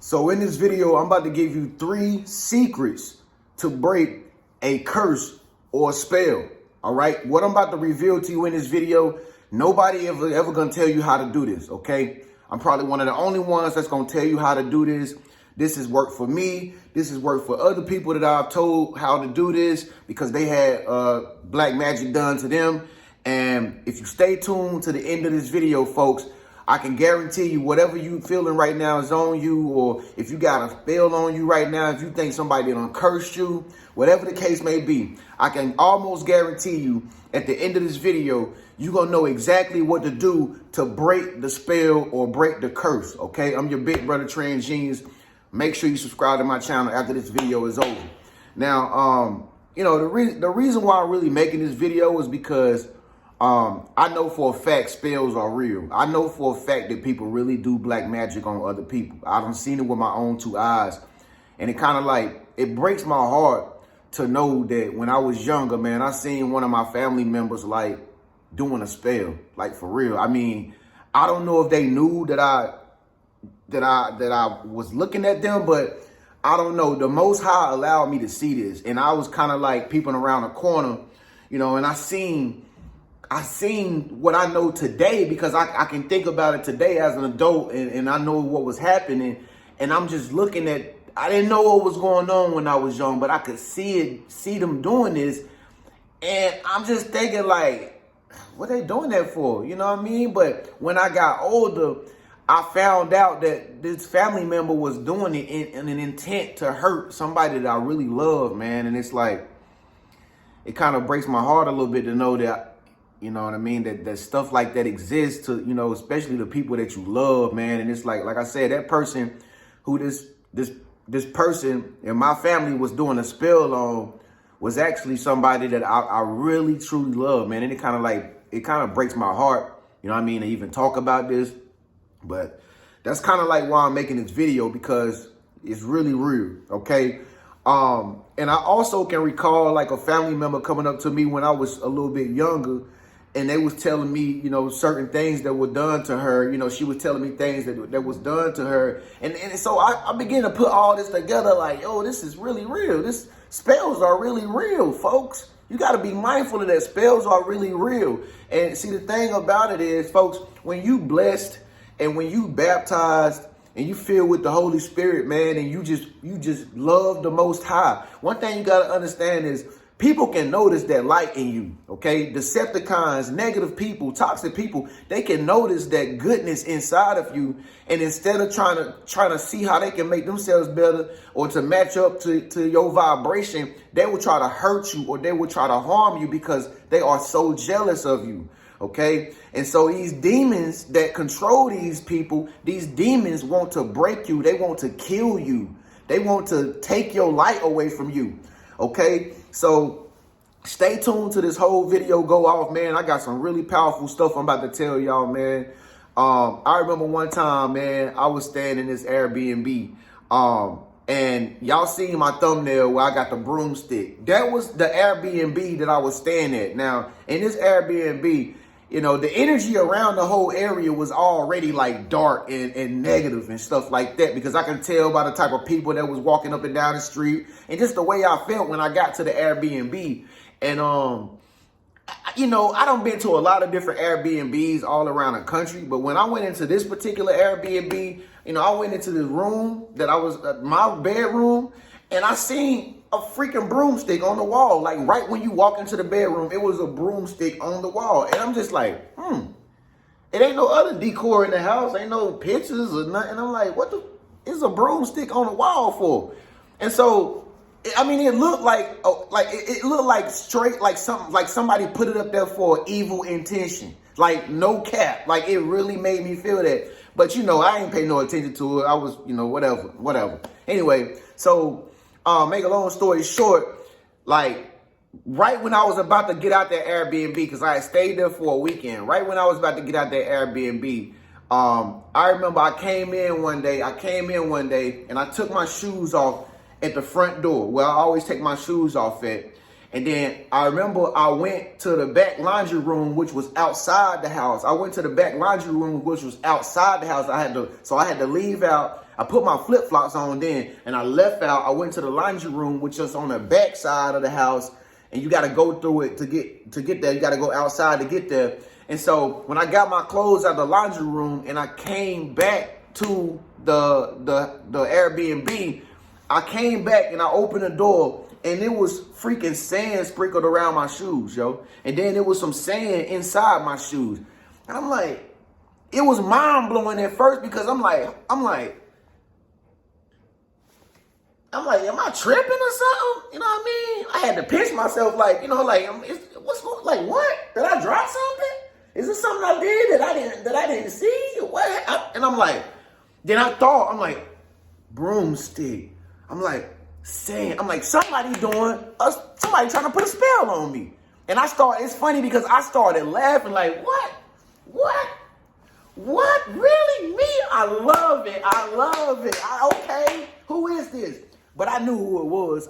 So in this video, I'm about to give you 3 secrets to break a curse or a spell. All right. What I'm about to reveal to you in this video, nobody ever gonna tell you how to do this. OK, I'm probably one of the only ones that's gonna tell you how to do this. This has worked for me. This has worked for other people that I've told how to do this because they had black magic done to them. And if you stay tuned to the end of this video, folks, I can guarantee you whatever you feeling right now is on you, or if you got a spell on you right now, if you think somebody done cursed you, whatever the case may be, I can almost guarantee you at the end of this video, you're going to know exactly what to do to break the spell or break the curse. Okay, I'm your big brother TransGenius. Make sure you subscribe to my channel after this video is over. Now, you know, the reason why I'm really making this video is because I know for a fact spells are real. I know for a fact that people really do black magic on other people. I done seen it with my own 2 eyes. And it kind of like, it breaks my heart to know that when I was younger, man, I seen one of my family members like doing a spell, like for real. I mean, I don't know if they knew that I was looking at them, but I don't know. The Most High allowed me to see this. And I was kind of like peeping around a corner, you know, and I seen what I know today because I can think about it today as an adult and I know what was happening. And I'm just looking at, I didn't know what was going on when I was young, but I could see them doing this. And I'm just thinking like, what they doing that for? You know what I mean? But when I got older, I found out that this family member was doing it in an intent to hurt somebody that I really love, man. And it's like, it kind of breaks my heart a little bit to know that, you know what I mean, that stuff like that exists to, you know, especially the people that you love, man. And it's like I said, that person who this person in my family was doing a spell on was actually somebody that I really, truly love, man. And it kind of breaks my heart, you know what I mean, to even talk about this. But that's kind of like why I'm making this video, because it's really real, okay? And I also can recall like a family member coming up to me when I was a little bit younger, and they was telling me, you know, certain things that were done to her. You know, she was telling me things that was done to her. And so I began to put all this together like, yo, this is really real. This spells are really real, folks. You got to be mindful of that. Spells are really real. And see, the thing about it is, folks, when you blessed and when you baptized and you filled with the Holy Spirit, man, and you just love the Most High, one thing you got to understand is people can notice that light in you, okay? Decepticons, negative people, toxic people, they can notice that goodness inside of you. And instead of trying to see how they can make themselves better or to match up to your vibration, they will try to hurt you or they will try to harm you because they are so jealous of you, okay? And so these demons that control these people, these demons want to break you. They want to kill you. They want to take your light away from you. Okay, so stay tuned to this whole video go off, man. I got some really powerful stuff I'm about to tell y'all, man. I remember one time, man, I was staying in this Airbnb. And y'all seen my thumbnail where I got the broomstick. That was the Airbnb that I was staying at. Now, in this Airbnb, you know, the energy around the whole area was already like dark and negative and stuff like that, because I can tell by the type of people that was walking up and down the street and just the way I felt when I got to the Airbnb. And, you know, I done been to a lot of different Airbnbs all around the country. But when I went into this particular Airbnb, you know, I went into the room that I was my bedroom, and I seen a freaking broomstick on the wall. Like right when you walk into the bedroom, it was a broomstick on the wall. And I'm just like, it ain't no other decor in the house. Ain't no pictures or nothing. I'm like, what the is a broomstick on the wall for? And so, I mean, it looked like, it looked like straight, like something, like somebody put it up there for evil intention. Like no cap. Like it really made me feel that. But you know, I ain't pay no attention to it. I was, you know, whatever. Anyway, so make a long story short, like right when I was about to get out that Airbnb, because I had stayed there for a weekend, right when I was about to get out that Airbnb, I remember I came in one day and I took my shoes off at the front door where I always take my shoes off at. And then I remember I went to the back laundry room, which was outside the house. I went to the back laundry room, which was outside the house. I had to leave out. I put my flip-flops on then, and I left out. I went to the laundry room, which is on the back side of the house, and you got to go through it to get there. You got to go outside to get there. And so when I got my clothes out of the laundry room and I came back to the Airbnb, I came back and I opened the door, and it was freaking sand sprinkled around my shoes, yo. And then there was some sand inside my shoes. And I'm like, it was mind blowing at first because I'm like, am I tripping or something? You know what I mean? I had to pinch myself, like, you know, like, what's going, like, what? Did I drop something? Is this something I did that I didn't see? What? And I'm like, then I thought, I'm like, broomstick. I'm like, saying, I'm like, somebody trying to put a spell on me. And it's funny because I started laughing like, what? Really? Me? I love it. Okay, who is this? But I knew who it was.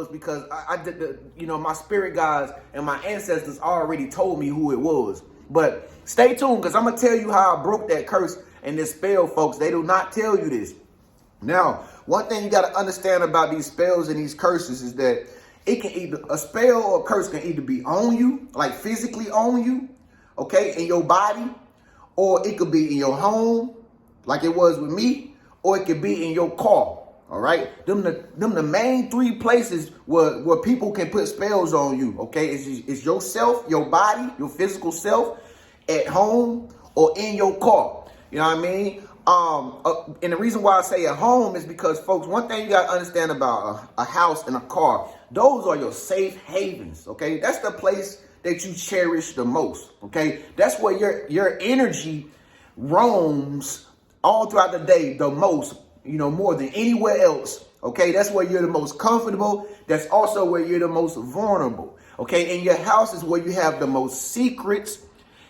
Because I did my spirit guides and my ancestors already told me who it was. But stay tuned, because I'm going to tell you how I broke that curse and this spell, folks. They do not tell you this. Now, one thing you got to understand about these spells and these curses is that a spell or a curse can either be on you, like physically on you, okay, in your body, or it could be in your home, like it was with me, or it could be in your car. All right, them the main three places where people can put spells on you. Okay, it's yourself, your body, your physical self, at home or in your car. You know what I mean? And the reason why I say at home is because, folks, one thing you got to understand about a house and a car, those are your safe havens. Okay, that's the place that you cherish the most. Okay, that's where your energy roams all throughout the day the most. More than anywhere else. Okay, that's where you're the most comfortable. That's also where you're the most vulnerable. Okay, and your house is where you have the most secrets,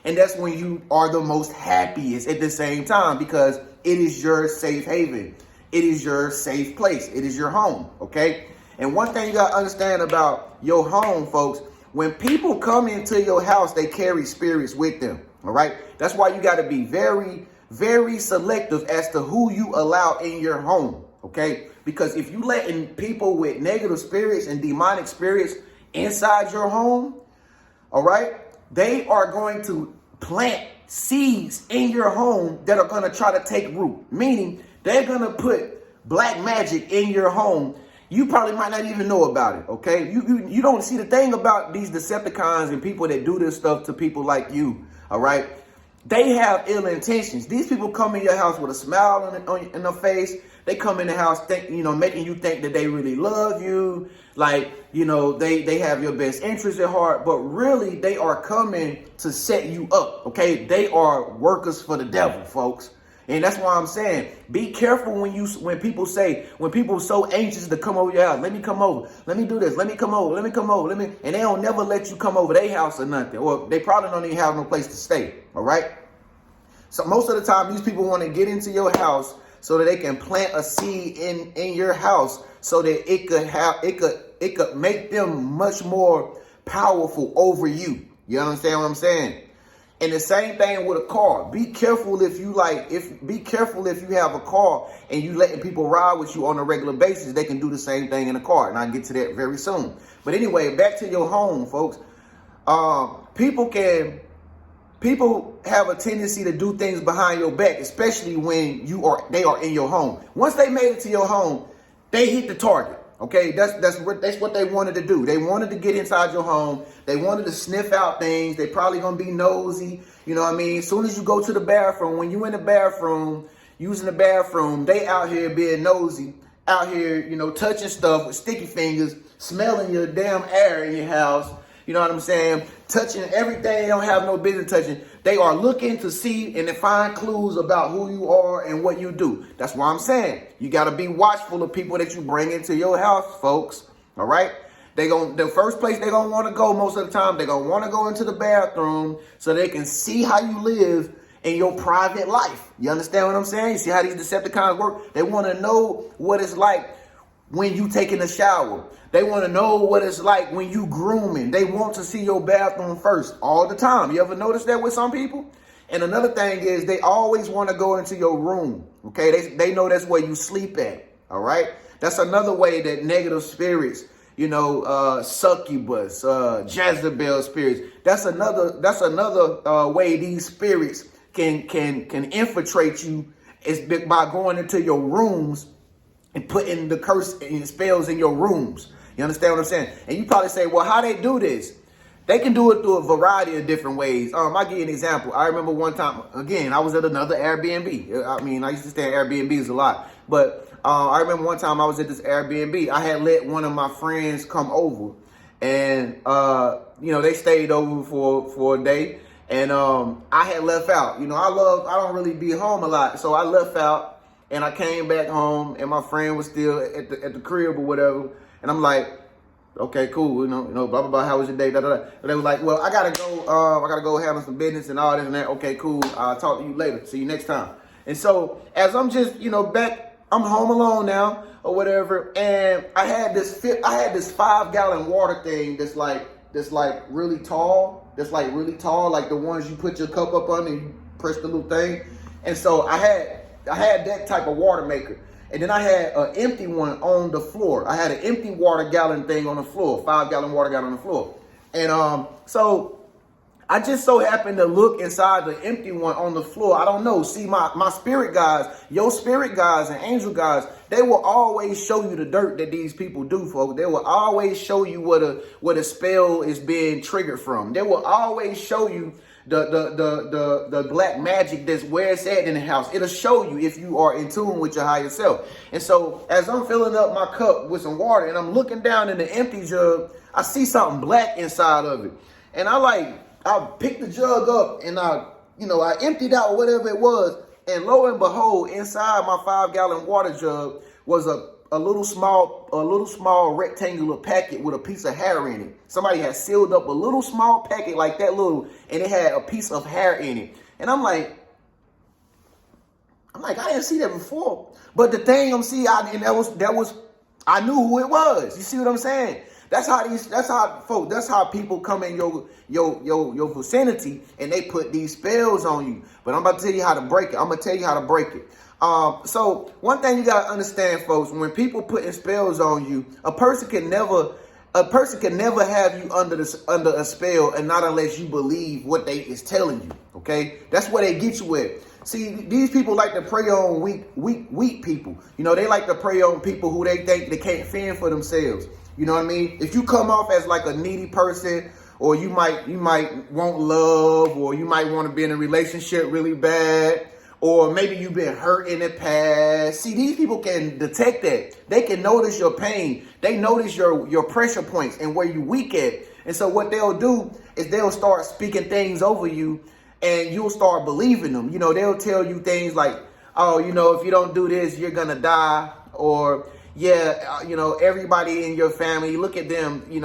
and that's when you are the most happiest at the same time, because it is your safe haven. It is your safe place. It is your home. Okay, and one thing you got to understand about your home, folks, when people come into your house, they carry spirits with them. All right, that's why you got to be very, very selective as to who you allow in your home, okay? Because if you letting people with negative spirits and demonic spirits inside your home, all right, they are going to plant seeds in your home that are going to try to take root. Meaning they're going to put black magic in your home. You probably might not even know about it, okay? You don't see the thing about these Decepticons and people that do this stuff to people like you, all right? They have ill intentions. These people come in your house with a smile on their face. They come in the house, making you think that they really love you. Like, they have your best interest at heart. But really, they are coming to set you up, okay? They are workers for the devil, folks. And that's why I'm saying, be careful when people are so anxious to come over your house. Let me come over. Let me do this. Let me come over. And they don't never let you come over their house or nothing. Or they probably don't even have no place to stay. All right. So most of the time, these people want to get into your house so that they can plant a seed in your house, so that it could make them much more powerful over you. You understand what I'm saying? And the same thing with a car. Be careful if you have a car and you letting people ride with you on a regular basis. They can do the same thing in a car, and I'll get to that very soon. But anyway, back to your home, folks. People have a tendency to do things behind your back, especially when they are in your home. Once they made it to your home, they hit the target. Okay, that's what they wanted to do. They wanted to get inside your home. They wanted to sniff out things. They probably gonna be nosy. You know what I mean? As soon as you go to the bathroom, when you in the bathroom, using the bathroom, they out here being nosy, out here, touching stuff with sticky fingers, smelling your damn air in your house. You know what I'm saying? Touching everything they don't have no business touching. They are looking to see and to find clues about who you are and what you do. That's why I'm saying you got to be watchful of people that you bring into your house, folks. All right? The first place they're going to want to go most of the time, they're going to want to go into the bathroom so they can see how you live in your private life. You understand what I'm saying? You see how these Decepticons work? They want to know what it's like when you taking a shower. They want to know what it's like when you grooming. They want to see your bathroom first all the time. You ever notice that with some people? And another thing is they always want to go into your room. Okay, they know that's where you sleep at. All right, that's another way that negative spirits, succubus, Jezebel spirits. That's another way these spirits can infiltrate you, is by going into your rooms and putting the curse and spells in your rooms. You understand what I'm saying? And you probably say, well, how they do this? They can do it through a variety of different ways. I'll give you an example. I remember one time, again, I was at another Airbnb. I used to stay at Airbnbs a lot. But I remember one time I was at this Airbnb. I had let one of my friends come over. And, they stayed over for a day. And I had left out. I don't really be home a lot. So I left out and I came back home and my friend was still at the crib or whatever. And I'm like, okay, cool. Blah, blah, blah. How was your day? Da, da, da. But they were like, well, I gotta go handle some business and all this and that. Okay, cool. I'll talk to you later. See you next time. And so as I'm just, back, I'm home alone now or whatever. And I had this 5-gallon water thing that's really tall. Like the ones you put your cup up on and you press the little thing. And so I had that type of water maker. And then I had an empty one on the floor. I had an empty water gallon thing on the floor, 5-gallon water gallon on the floor. And so I just so happened to look inside the empty one on the floor. I don't know. See, my spirit guides, your spirit guides and angel guides, they will always show you the dirt that these people do, folks. They will always show you what a spell is being triggered from. They will always show you the black magic that's where it's at in the house. It'll show you if you are in tune with your higher self. And so as I'm filling up my cup with some water and I'm looking down in the empty jug, I see something black inside of it. And I picked the jug up and I emptied out whatever it was. And lo and behold, inside my 5-gallon water jug was a little small rectangular packet with a piece of hair in it. Somebody had sealed up a little small packet like that little, and it had a piece of hair in it. And I'm like, I didn't see that before. But the thing I knew who it was. You see what I'm saying? That's how people come in your vicinity and they put these spells on you. But I'm about to tell you how to break it. I'm gonna tell you how to break it. So one thing you gotta understand, folks, when people putting spells on you, a person can never have you under a spell, and not unless you believe what they is telling you. Okay, that's where they get you with. See, these people like to prey on weak people. They like to prey on people who they think they can't fend for themselves. You know what I mean? If you come off as like a needy person, or you might want love, or you might want to be in a relationship really bad, or maybe you've been hurt in the past. See, these people can detect that. They can notice your pain. They notice your pressure points and where you weak at. And so what they'll do is they'll start speaking things over you, and you'll start believing them. They'll tell you things like, oh, if you don't do this, you're gonna die, or everybody in your family, look at them, you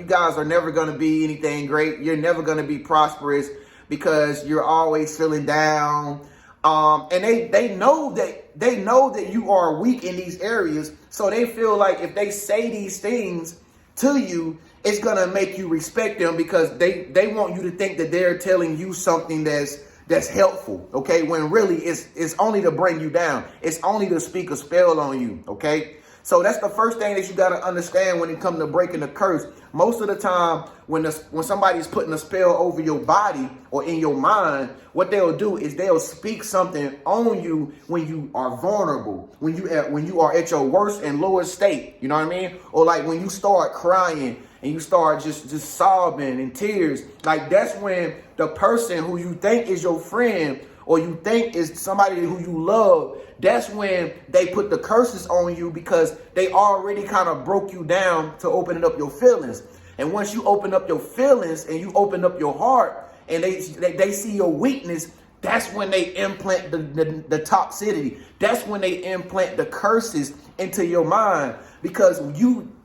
guys are never going to be anything great. You're never going to be prosperous because you're always feeling down. And they know that you are weak in these areas. So they feel like if they say these things to you, it's going to make you respect them, because they want you to think that they're telling you something that's helpful. Okay. When really it's only to bring you down. It's only to speak a spell on you. Okay. So that's the first thing that you got to understand when it comes to breaking the curse. Most of the time when somebody's putting a spell over your body or in your mind, what they'll do is they'll speak something on you when you are vulnerable, when you are at your worst and lowest state. You know what I mean? Or like when you start crying and you start just sobbing in tears. Like that's when the person who you think is your friend or you think is somebody who you love, that's when they put the curses on you, because they already kind of broke you down to opening up your feelings. And once you open up your feelings and you open up your heart and they see your weakness, that's when they implant the toxicity. That's when they implant the curses into your mind, because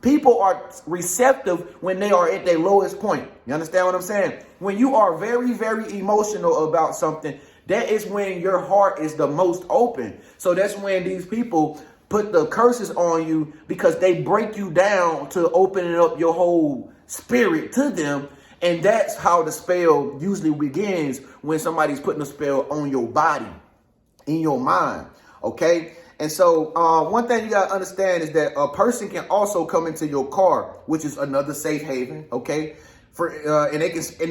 people are receptive when they are at their lowest point. You understand what I'm saying? When you are very, very emotional about something, that is when your heart is the most open. So that's when these people put the curses on you because they break you down to opening up your whole spirit to them. And that's how the spell usually begins, when somebody's putting a spell on your body, in your mind. Okay. And so one thing you got to understand is that a person can also come into your car, which is another safe haven. OK, and they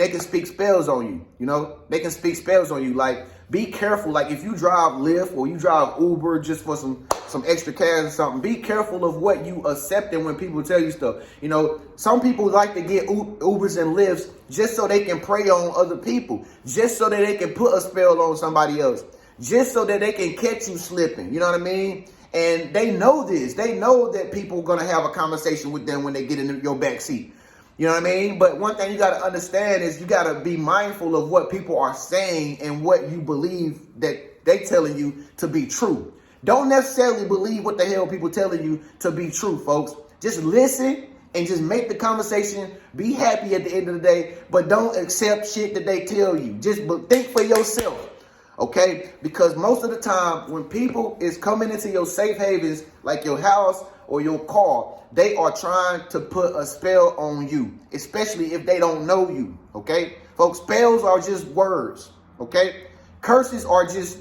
can speak spells on you. You know, they can speak spells on you. Like, be careful. Like, if you drive Lyft or you drive Uber just for some extra cash or something, be careful of what you accept and when people tell you stuff. You know, some people like to get Ubers and Lyfts just so they can prey on other people, just so that they can put a spell on somebody else, just so that they can catch you slipping. You know what I mean? And they know this. They know that people are going to have a conversation with them when they get in your back seat. You know what I mean? But one thing you got to understand is you got to be mindful of what people are saying and what you believe that they telling you to be true. Don't necessarily believe what the hell people telling you to be true, folks. Just listen and just make the conversation. Be happy at the end of the day, but don't accept shit that they tell you. Just think for yourself. Okay? Because most of the time when people is coming into your safe havens, like your house or your car, they are trying to put a spell on you, especially if they don't know you. Okay? Folks, spells are just words. Okay? Curses are just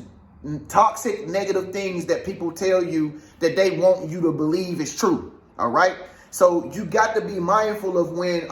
toxic, negative things that people tell you that they want you to believe is true. All right? So you got to be mindful of when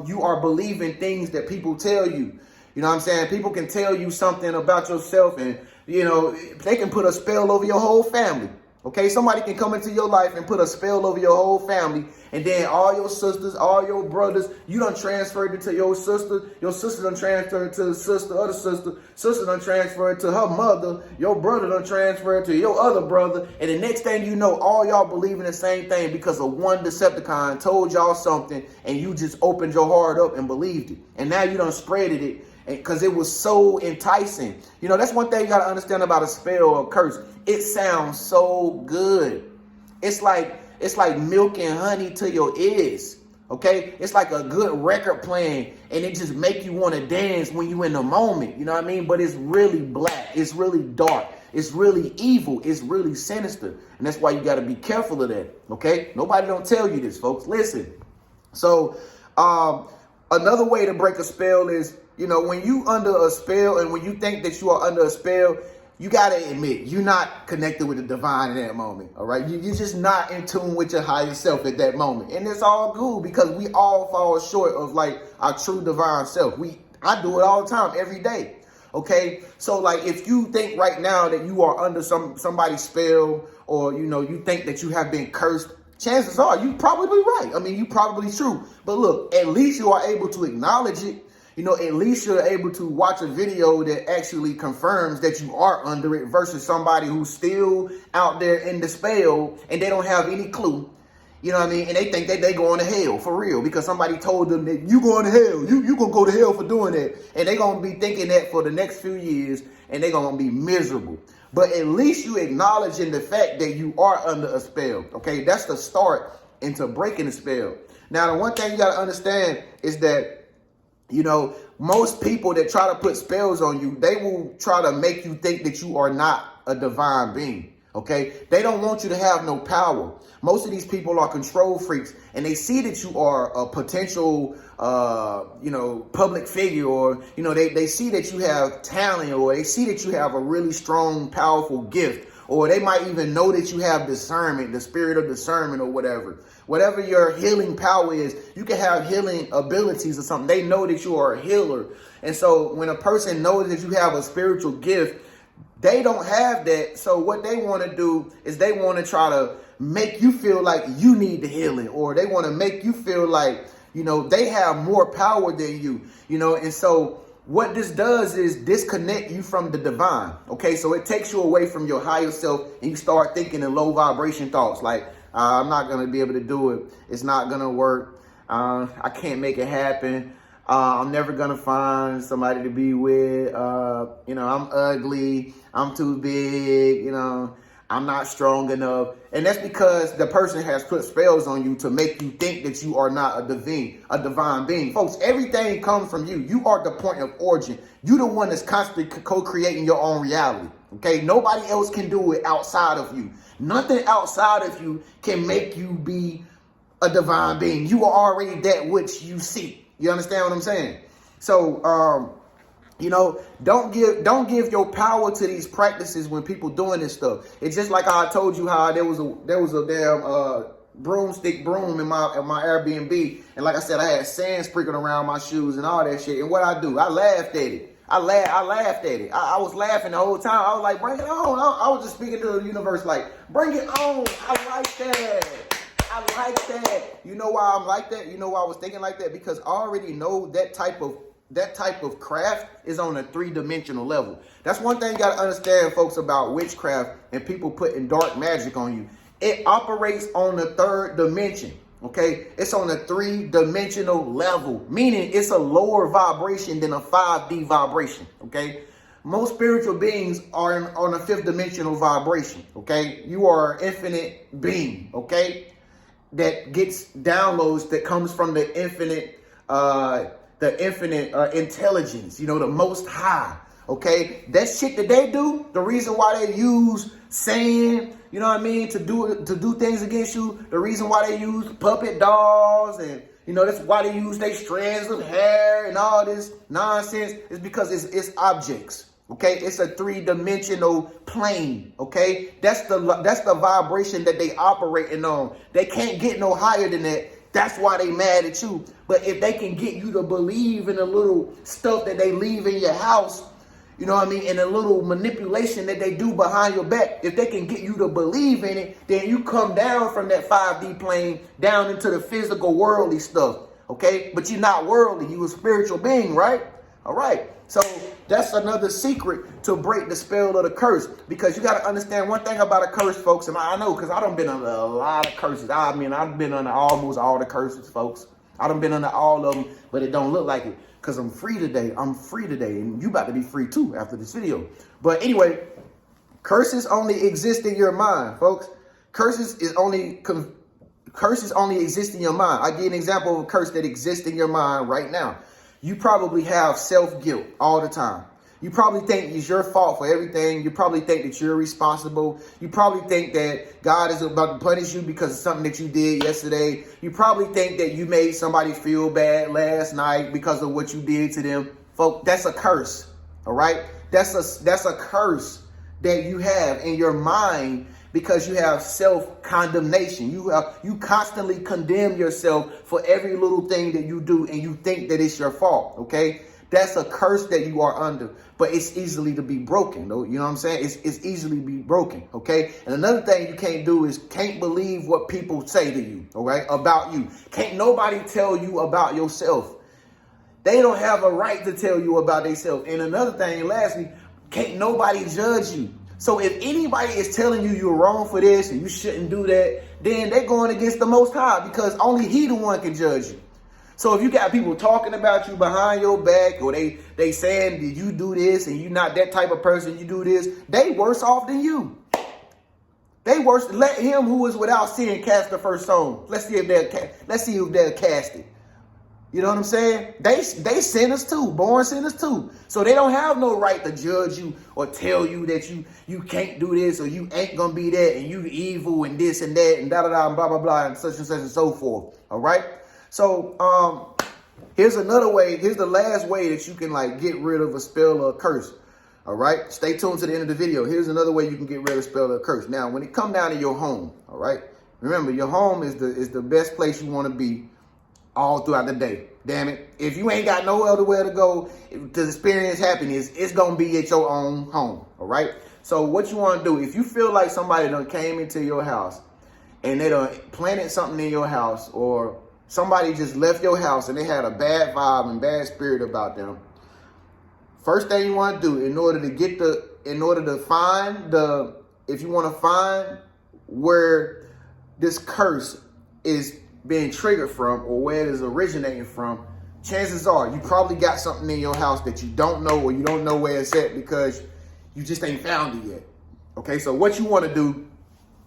you are believing things that people tell you. You know what I'm saying? People can tell you something about yourself and, you know, they can put a spell over your whole family. Okay, somebody can come into your life and put a spell over your whole family, and then all your sisters, all your brothers, you done transferred it to your sister done transferred it to the sister, other sister done transferred it to her mother, your brother done transferred it to your other brother, and the next thing you know, all y'all believe in the same thing because of one Decepticon told y'all something, and you just opened your heart up and believed it, and now you done spreaded it because it was so enticing. You know, that's one thing you got to understand about a spell or a curse. It sounds so good. It's like milk and honey to your ears. Okay? It's like a good record playing, and it just make you want to dance when you in the moment. You know what I mean? But it's really black. It's really dark. It's really evil. It's really sinister. And that's why you got to be careful of that. Okay? Nobody don't tell you this, folks. Listen. So, another way to break a spell is, you know, when you under a spell and when you think that you are under a spell, you got to admit you're not connected with the divine in that moment. All right. You're just not in tune with your higher self at that moment. And it's all cool because we all fall short of like our true divine self. I do it all the time, every day. OK, so like if you think right now that you are under somebody's spell, or, you know, you think that you have been cursed, chances are you probably right. I mean, you probably true. But look, at least you are able to acknowledge it. You know, at least you're able to watch a video that actually confirms that you are under it versus somebody who's still out there in the spell and they don't have any clue. You know what I mean? And they think that they going to hell for real because somebody told them that you going to hell. You going to go to hell for doing that. And they going to be thinking that for the next few years, and they going to be miserable. But at least you acknowledging the fact that you are under a spell. Okay, that's the start into breaking the spell. Now, the one thing you got to understand is that, you know, most people that try to put spells on you, they will try to make you think that you are not a divine being. Okay, they don't want you to have no power. Most of these people are control freaks, and they see that you are a potential, you know, public figure, or, you know, they see that you have talent, or they see that you have a really strong, powerful gift, or they might even know that you have discernment, the spirit of discernment or whatever. Whatever your healing power is, you can have healing abilities or something. They know that you are a healer. And so when a person knows that you have a spiritual gift, they don't have that. So what they want to do is they want to try to make you feel like you need the healing, or they want to make you feel like, you know, they have more power than you, you know. And so what this does is disconnect you from the divine. Okay, so it takes you away from your higher self, and you start thinking in low vibration thoughts like, I'm not going to be able to do it. It's not going to work. I can't make it happen. I'm never going to find somebody to be with. You know, I'm ugly. I'm too big. You know, I'm not strong enough. And that's because the person has put spells on you to make you think that you are not a divine being. Folks, everything comes from you. You are the point of origin. You the one that's constantly co-creating your own reality. Okay, nobody else can do it outside of you. Nothing outside of you can make you be a divine being. You are already that which you see. You understand what I'm saying? So, you know, don't give your power to these practices when people doing this stuff. It's just like I told you how there was a damn broomstick broom in my Airbnb, and like I said, I had sand sprinkling around my shoes and all that shit. And what I do, I laughed at it. I laughed at it. I was laughing the whole time. I was like, bring it on. I was just speaking to the universe like, bring it on. I like that. I like that. You know why I'm like that? You know why I was thinking like that? Because I already know that type of craft is on a 3-dimensional level. That's one thing you got to understand, folks, about witchcraft and people putting dark magic on you. It operates on the 3rd dimension. Okay, it's on a 3-dimensional level, meaning it's a lower vibration than a 5D vibration. Okay, most spiritual beings are on a 5th dimensional vibration. Okay, you are an infinite being. Okay, that gets downloads that comes from the infinite intelligence. You know, the Most High. Okay, that shit that they do, the reason why they use sand, you know what I mean, to do things against you, the reason why they use puppet dolls, and you know, that's why they use their strands of hair and all this nonsense, is because it's objects. Okay, it's a 3-dimensional plane. Okay, that's the vibration that they operating on. They can't get no higher than that. That's why they mad at you. But if they can get you to believe in the little stuff that they leave in your house, you know what I mean, and a little manipulation that they do behind your back, if they can get you to believe in it, then you come down from that 5D plane down into the physical worldly stuff. Okay, but you're not worldly. You a spiritual being, right? All right. So that's another secret to break the spell of the curse, because you got to understand one thing about a curse, folks. And I know, because I done been under a lot of curses. I mean, I've been under almost all the curses, folks. I done been under all of them, but it don't look like it, because I'm free today. I'm free today, and you about to be free too after this video. But anyway, curses only exist in your mind, folks. Curses only exist in your mind. I give you an example of a curse that exists in your mind right now. You probably have self-guilt all the time. You probably think it's your fault for everything. You probably think that you're responsible. You probably think that God is about to punish you because of something that you did yesterday. You probably think that you made somebody feel bad last night because of what you did to them. Folks, that's a curse. All right? That's a curse that you have in your mind, because you have self-condemnation. You constantly condemn yourself for every little thing that you do, and you think that it's your fault, okay? That's a curse that you are under, but it's easily to be broken, though. You know what I'm saying? It's easily be broken, okay? And another thing you can't do is can't believe what people say to you, all right, about you. Can't nobody tell you about yourself. They don't have a right to tell you about themselves. And another thing, lastly, can't nobody judge you. So if anybody is telling you you're wrong for this and you shouldn't do that, then they're going against the Most High, because only He the one can judge you. So if you got people talking about you behind your back, or they saying that you do this and you're not that type of person, you do this, they worse off than you. They worse. Let him who is without sin cast the first stone. Let's see if they'll cast it. You know what I'm saying? They sinners too, born sinners too. So they don't have no right to judge you or tell you that you can't do this, or you ain't gonna be that, and you evil and this and that and da-da-da and blah, blah, blah, and such and so forth. All right? So here's another way. Here's the last way that you can like get rid of a spell or a curse. All right? Stay tuned to the end of the video. Here's another way you can get rid of a spell or a curse. Now, when it come down to your home, all right? Remember, your home is the best place you want to be all throughout the day. Damn it. If you ain't got no other way to go to experience happiness, it's going to be at your own home. All right. So what you want to do, if you feel like somebody done came into your house and they done planted something in your house, or somebody just left your house and they had a bad vibe and bad spirit about them, first thing you want to do if you want to find where this curse is being triggered from, or where it is originating from, chances are you probably got something in your house that you don't know, or you don't know where it's at because you just ain't found it yet. Okay, so what you want to do,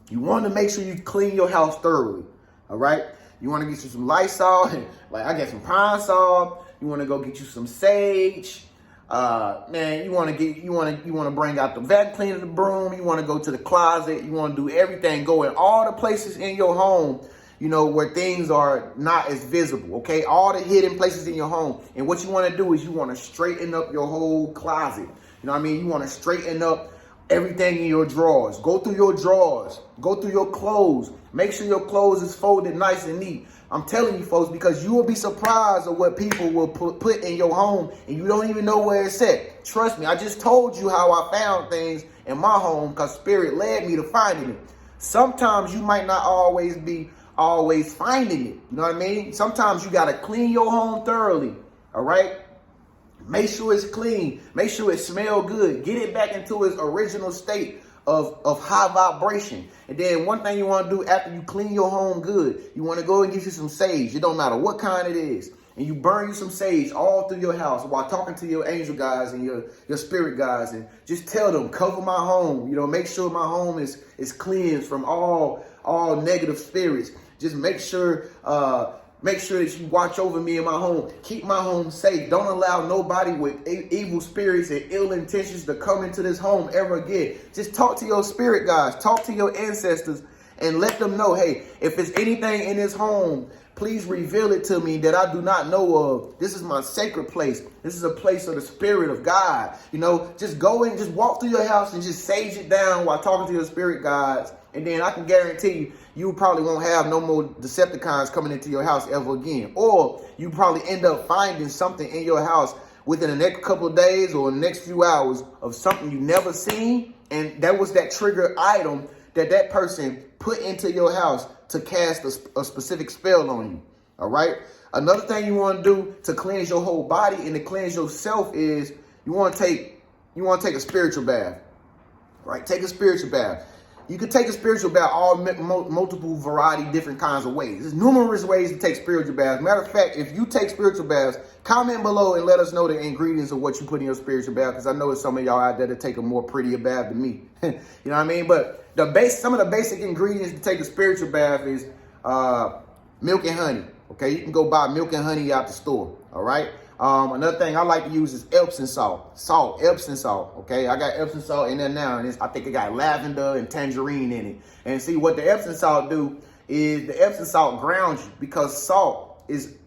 you want to make sure you clean your house thoroughly. All right, you want to get you some Lysol, like I got some Pine Sol. You want to go get you some sage. Man, you want to bring out the vacuum cleaner, the broom. You want to go to the closet. You want to do everything. Go in all the places in your home, you know, where things are not as visible. Okay, all the hidden places in your home. And what you want to do is you want to straighten up your whole closet. You know what I mean? You want to straighten up everything in your drawers. Go through your drawers. Go through your clothes. Make sure your clothes is folded nice and neat. I'm telling you, folks, because you will be surprised at what people will put in your home, and you don't even know where it's at. Trust me, I just told you how I found things in my home because Spirit led me to finding it. Sometimes you might not always be finding it. You know what I mean? Sometimes you got to clean your home thoroughly. All right? Make sure it's clean. Make sure it smells good. Get it back into its original state of high vibration. And then one thing you want to do after you clean your home good, you want to go and get you some sage. It don't matter what kind it is. And you burn you some sage all through your house while talking to your angel guys and your spirit guys. And just tell them, cover my home. You know, make sure my home is cleansed from all negative spirits. Just make sure that you watch over me and my home. Keep my home safe. Don't allow nobody with evil spirits and ill intentions to come into this home ever again. Just talk to your spirit guys. Talk to your ancestors and let them know, hey, if there's anything in this home, please reveal it to me that I do not know of. This is my sacred place. This is a place of the Spirit of God. You know, just go and just walk through your house and just sage it down while talking to your spirit guides. And then I can guarantee you probably won't have no more Decepticons coming into your house ever again. Or you probably end up finding something in your house within the next couple of days or the next few hours of something you never seen. And that was that trigger item that person put into your house to cast a specific spell on you. All right. Another thing you want to do to cleanse your whole body and to cleanse yourself is you want to take a spiritual bath. Right. Take a spiritual bath. You can take a spiritual bath all multiple variety, different kinds of ways. There's numerous ways to take spiritual baths. Matter of fact, if you take spiritual baths, comment below and let us know the ingredients of what you put in your spiritual bath, because I know there's some of y'all out there that take a more prettier bath than me. You know what I mean? But some of the basic ingredients to take a spiritual bath is milk and honey. Okay, you can go buy milk and honey out the store. All right. Another thing I like to use is Epsom salt. Epsom salt. Okay, I got Epsom salt in there now, and I think it got lavender and tangerine in it. And see what the Epsom salt do is the Epsom salt grounds you, because salt is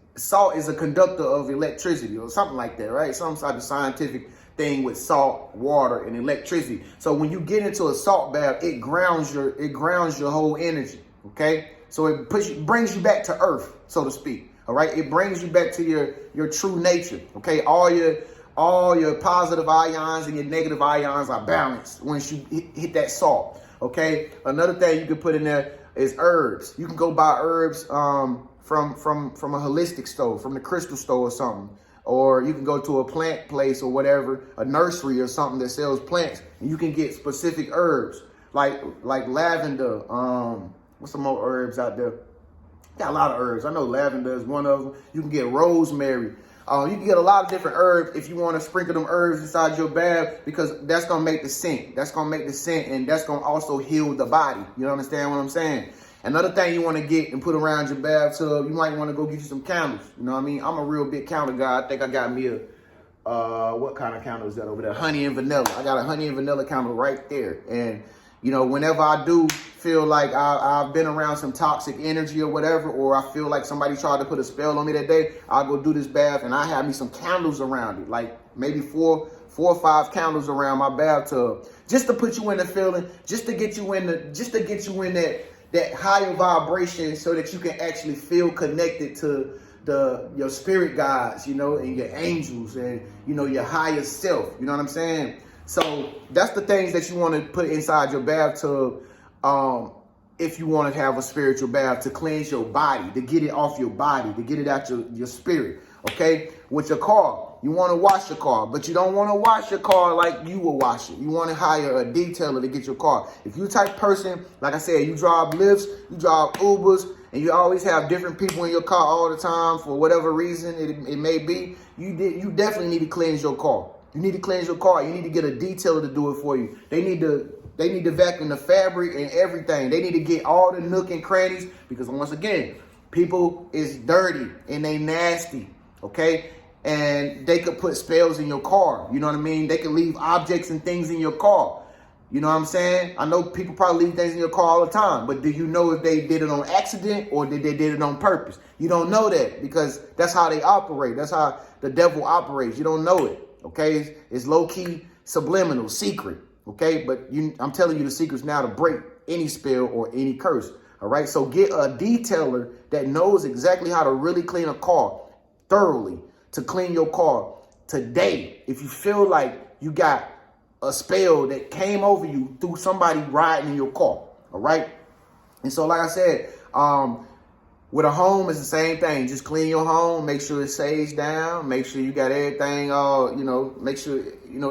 a conductor of electricity or something like that, right? Some type of scientific thing with salt, water, and electricity. So when you get into a salt bath, it grounds your whole energy. Okay, so it brings you back to earth, so to speak. All right, it brings you back to your true nature. Okay, all your positive ions and your negative ions are balanced once you hit that salt. Okay, another thing you can put in there is herbs. You can go buy herbs from a holistic store, from the crystal store or something, or you can go to a plant place or whatever, a nursery or something that sells plants, and you can get specific herbs like lavender. What's some more herbs out there? Got a lot of herbs. I know lavender is one of them. You can get rosemary. You can get a lot of different herbs if you want to sprinkle them herbs inside your bath, because that's going to make the scent. That's going to make the scent, and that's going to also heal the body. You understand what I'm saying? Another thing you want to get and put around your bathtub, you might want to go get you some candles. You know what I mean? I'm a real big candle guy. I think I got me what kind of candle is that over there? Honey and vanilla. I got a honey and vanilla candle right there. And you know, whenever I do feel like I've been around some toxic energy or whatever, or I feel like somebody tried to put a spell on me that day, I'll go do this bath and I have me some candles around it, like maybe four or five candles around my bathtub, just to put you in the feeling, just to get you in that higher vibration, so that you can actually feel connected to your spirit guides, you know, and your angels and, you know, your higher self. You know what I'm saying? So that's the things that you want to put inside your bathtub if you want to have a spiritual bath, to cleanse your body, to get it off your body, to get it out your spirit. Okay? With your car, you want to wash your car, but you don't want to wash your car like you will wash it. You want to hire a detailer to get your car. If you're the type of person, like I said, you drive Lyfts, you drive Ubers, and you always have different people in your car all the time for whatever reason it may be, you definitely need to cleanse your car. You need to cleanse your car. You need to get a detailer to do it for you. They need to They need to vacuum the fabric and everything. They need to get all the nook and crannies, because once again, people is dirty and they nasty, okay? And they could put spells in your car. You know what I mean? They can leave objects and things in your car. You know what I'm saying? I know people probably leave things in your car all the time, but do you know if they did it on accident or did they did it on purpose? You don't know that, because that's how they operate. That's how the devil operates. You don't know it, okay? It's low-key, subliminal, secret, okay? But I'm telling you the secrets now to break any spell or any curse, all right? So get a detailer that knows exactly how to really clean a car thoroughly, to clean your car today. If you feel like you got a spell that came over you through somebody riding in your car, all right? And so, like I said, with a home, it's the same thing. Just clean your home, make sure it stays down, make sure you got everything, make sure,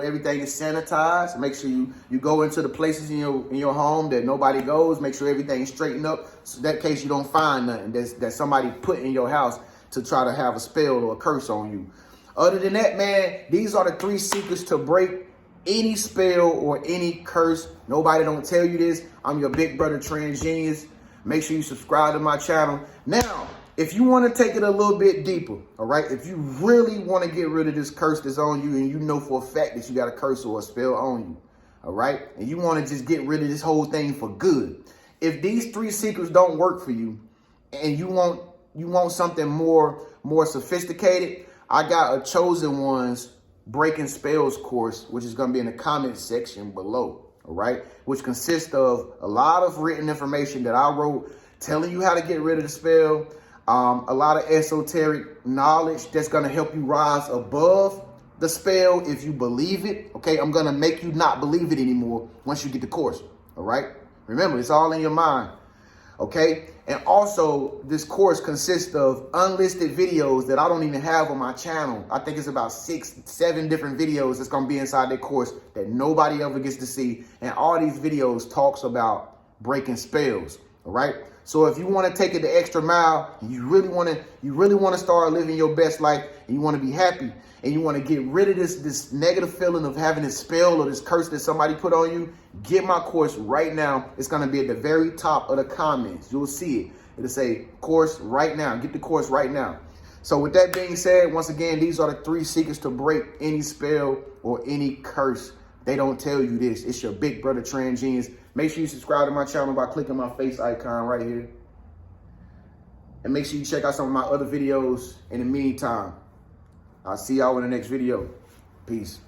everything is sanitized, make sure you go into the places in your home that nobody goes, make sure everything's straightened up, so that case you don't find nothing that somebody put in your house to try to have a spell or a curse on you. Other than that, man, these are the 3 secrets to break any spell or any curse. Nobody don't tell you this. I'm your big brother, Trans Genius. Make sure you subscribe to my channel. Now, if you want to take it a little bit deeper, all right, if you really want to get rid of this curse that's on you, and you know for a fact that you got a curse or a spell on you, all right, and you want to just get rid of this whole thing for good, if these 3 secrets don't work for you and you want something more sophisticated, I got a Chosen Ones Breaking Spells course, which is going to be in the comment section below, all right, which consists of a lot of written information that I wrote telling you how to get rid of the spell, a lot of esoteric knowledge that's going to help you rise above the spell if you believe it, okay? I'm going to make you not believe it anymore once you get the course, all right? Remember, it's all in your mind, okay? And also, this course consists of unlisted videos that I don't even have on my channel. I think it's about 6, 7 different videos that's going to be inside that course that nobody ever gets to see. And all these videos talks about breaking spells, all right? So if you want to take it the extra mile, and you really want to start living your best life, and you want to be happy, and you want to get rid of this negative feeling of having this spell or this curse that somebody put on you, get my course right now. It's going to be at the very top of the comments. You'll see it. It'll say course right now. Get the course right now. So with that being said, once again, these are the 3 secrets to break any spell or any curse. They don't tell you this. It's your big brother, Trans Genius. Make sure you subscribe to my channel by clicking my face icon right here. And make sure you check out some of my other videos in the meantime. I'll see y'all in the next video. Peace.